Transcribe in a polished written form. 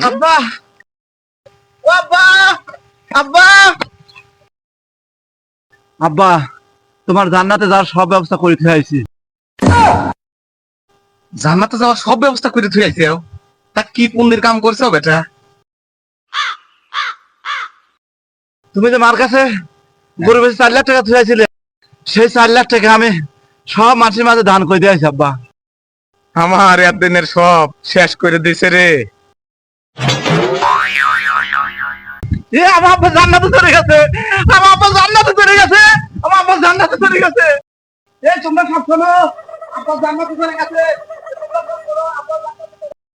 আব্বা ও আব্বা আব্বা আব্বা তোমার জান্নাতে যাওয়ার সব ব্যবস্থা করে থুই আইছি। জান্নাতে যাওয়ার সব ব্যবস্থা করে তুই আইছে তা কি পুণ্যের কাম করছো বেটা? তুমি যে মার কাছে গরু বেশি 4 লাখ টাকা থুইছিলে, সেই 4 লাখ টাকা আমি সব মানুষের মাঝে দান করে দিয়েছি আব্বা। আমার একদিনের সব শেষ করে দিছে রে। আমার আব্বা জান্নাতে চলে গেছে, আমার আব্বা জান্নাতে চলে গেছে, আমার আব্বা জান্নাতে চলে গেছে। এই তোমরা সব শোনো, আব্বা জান্নাতে চলে গেছে। তোমরা সব শোনো, আব্বা জান্নাতে